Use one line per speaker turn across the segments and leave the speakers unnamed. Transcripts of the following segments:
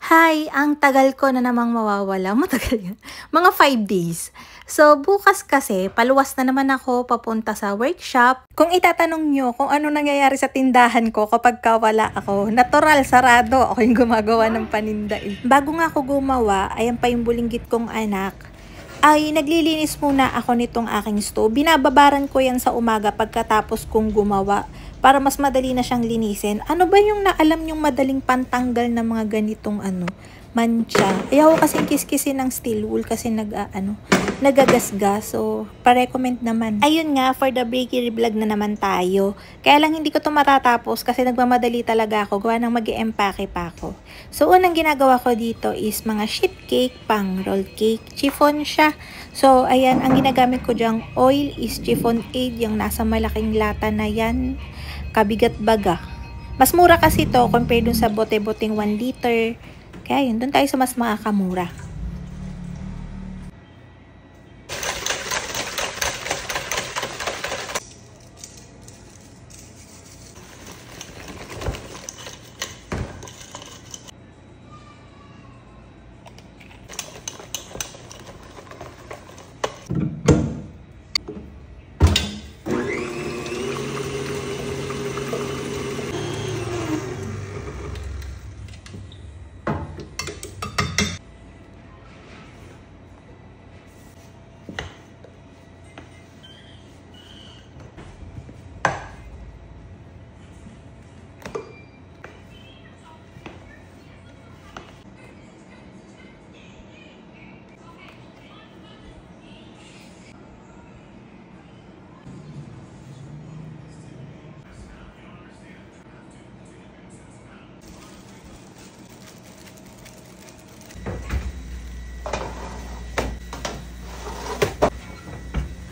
Hi, ang tagal ko na namang mawawala. Matagal yan. Mga 5 days. So, bukas kasi, paluwas na naman ako papunta sa workshop. Kung itatanong nyo kung ano nangyayari sa tindahan ko kapag wala ako, natural, sarado. Ako yung gumagawa ng paninda. Bago nga ako gumawa, ayan pa yung bulinggit kong anak, ay naglilinis muna ako nitong aking stove. Binababaran ko yan sa umaga pagkatapos kong gumawa para mas madali na siyang linisin. Ano ba yung naalam yung madaling pantanggal ng mga ganitong mancha? Ayaw ko kasing kiskisin ng steel wool kasi nagagasgas. So, pa-recommend naman. Ayun nga, for the bakery vlog na naman tayo. Kaya lang hindi ko to matatapos kasi nagmamadali talaga ako. Gawa ng mag-e-empake pa ako. So, unang ginagawa ko dito is mga sheet cake, pang roll cake. Chiffon siya. So, ayan, ang ginagamit ko dyang oil is chiffon aid, yung nasa malaking lata na yan. Kabigat baga. Mas mura kasi to compared dun sa bote-boteng 1 liter. Kaya yun, dun tayo sa mas makakamura.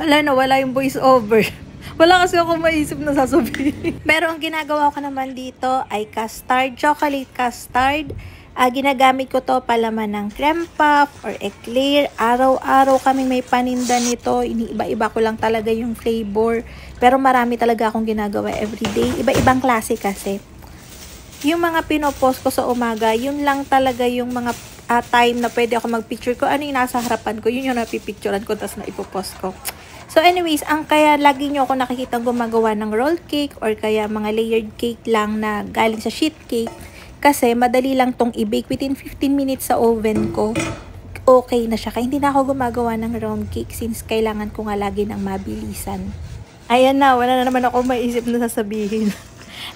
Wala yung voice over. Wala kasi ako maisip na sasabihin. Pero ang ginagawa ko naman dito ay custard, chocolate custard. Ginagamit ko to palaman ng creme puff or eclair. Araw-araw kami may paninda nito. Iniiba-iba ko lang talaga yung flavor. Pero marami talaga akong ginagawa everyday. Iba-ibang klase kasi. Yung mga pinopost ko sa umaga, yun lang talaga yung mga time na pwede ako mag-picture ko. Ano yung nasa harapan ko, yun yung napipicturean ko, tapos na ipopost ko. So anyways, ang kaya lagi nyo ako nakikita gumagawa ng roll cake or kaya mga layered cake lang na galing sa sheet cake kasi madali lang tong i-bake within 15 minutes sa oven ko. Okay na siya. Kaya hindi na ako gumagawa ng round cake since kailangan ko nga lagi ng mabilisan. Ayan na, wala na naman ako maisip na sasabihin.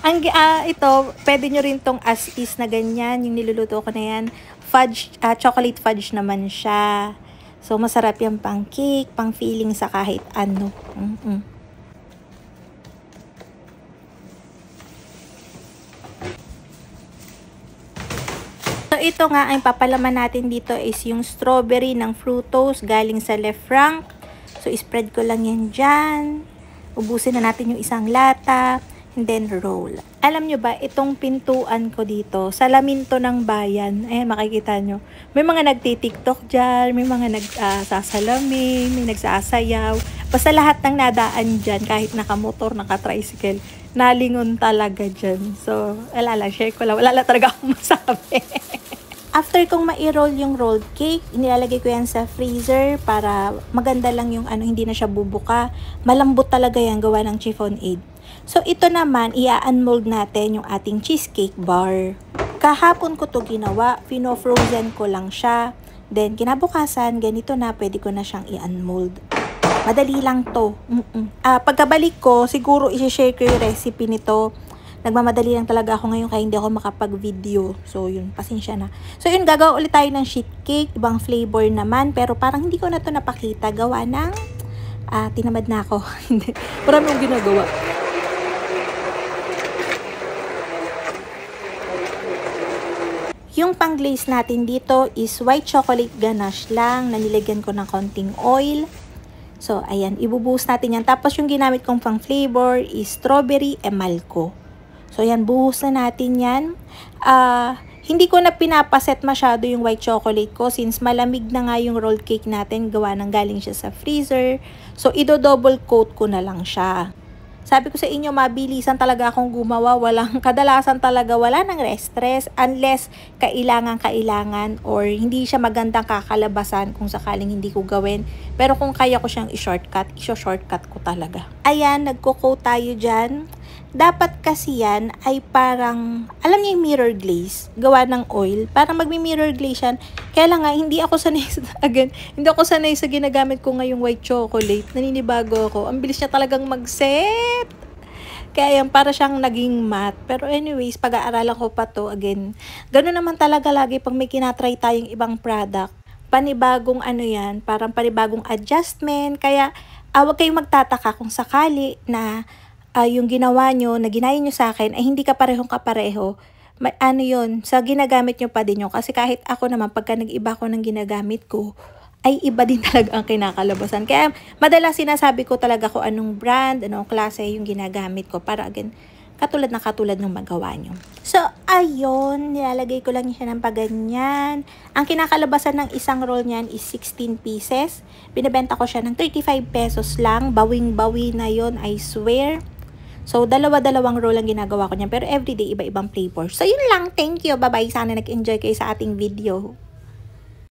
Ito, pwede nyo rin tong as is na ganyan, yung niluluto ko na yan. Fudge, chocolate fudge naman siya. So, masarap yung pang cake, pang feeling sa kahit ano. So, ito nga, ang papalaman natin dito is yung strawberry ng Fructose galing sa Lefranc. So, spread ko lang yan dyan. Ubusin na natin yung isang lata. And then roll. Alam nyo ba, itong pintuan ko dito, salamin to ng bayan. Ayan, makikita nyo. May mga nagtitiktok dyan, may mga nagsasalamin, may nagsasayaw. Basta lahat ng nadaan dyan, kahit nakamotor, nakatricycle, nalingon talaga dyan. So, share ko lang. Wala talaga akong masabi. After kong ma-roll yung rolled cake, inilalagay ko yan sa freezer para maganda lang yung hindi na siya bubuka. Malambot talaga yan, gawa ng chiffon aid. So, ito naman, i-unmold natin yung ating cheesecake bar. Kahapon ko to ginawa, pino-frozen ko lang siya. Then, kinabukasan, ganito na, pwede ko na siyang i-unmold. Madali lang to. Pagkabalik ko, siguro i-share ko yung recipe nito. Nagmamadali lang talaga ako ngayon kaya hindi ako makapag-video. So, yun, pasensya na. So, yun, gagawa ulit tayo ng sheet cake. Ibang flavor naman, pero parang hindi ko na to napakita. Gawa ng, tinamad na ako. Marami yung ginagawa. Yung pang-glaze natin dito is white chocolate ganache lang na nilagyan ko ng konting oil. So, ayan, ibubuhos natin yan. Tapos, yung ginamit kong pang-flavor is strawberry emalco. So, ayan, buhos na natin yan. Hindi ko na pinapaset masyado yung white chocolate ko since malamig na nga yung rolled cake natin. Gawa ng galing siya sa freezer. So, ido-double coat ko na lang siya. Sabi ko sa inyo, mabilisan talaga akong gumawa. Kadalasan talaga wala nang stress unless kailangan or hindi siya magandang kakalabasan kung sakaling hindi ko gawin. Pero kung kaya ko siyang i-shortcut, i-shortcut ko talaga. Ayan, nagko-quote tayo dyan. Dapat kasi yan ay parang, alam niyo yung mirror glaze, gawa ng oil, parang magmi-mirror glaze yan. Kaya lang nga, hindi ako sanay sa ginagamit ko ngayong white chocolate. Naninibago ako. Ang bilis niya talagang mag-set. Kaya yan, para siyang naging matte. Pero anyways, pag-aaralan ko pa to again. Ganun naman talaga lagi pag may kinatry tayong ibang product. Panibagong yan, parang panibagong adjustment. Kaya, huwag kayong magtataka kung sakali na yung ginawa nyo, na ginaya nyo sa akin, ay hindi kapareho. Yun, sa ginagamit nyo pa din yun. Kasi kahit ako naman, pagka nag-iba ko ng ginagamit ko, ay iba din talaga ang kinakalabasan. Kaya madalas sinasabi ko talaga kung anong brand, anong klase yung ginagamit ko. Para again, katulad ng magawa nyo. So, ayun, nilalagay ko lang siya ng paganyan. Ang kinakalabasan ng isang roll niyan is 16 pieces. Binibenta ko siya ng 35 pesos lang. Bawing-bawi na yon, I swear. So, dalawa-dalawang roll ang ginagawa ko niyan. Pero everyday, iba-ibang flavor. So, yun lang. Thank you. Bye-bye. Sana nag-enjoy kayo sa ating video.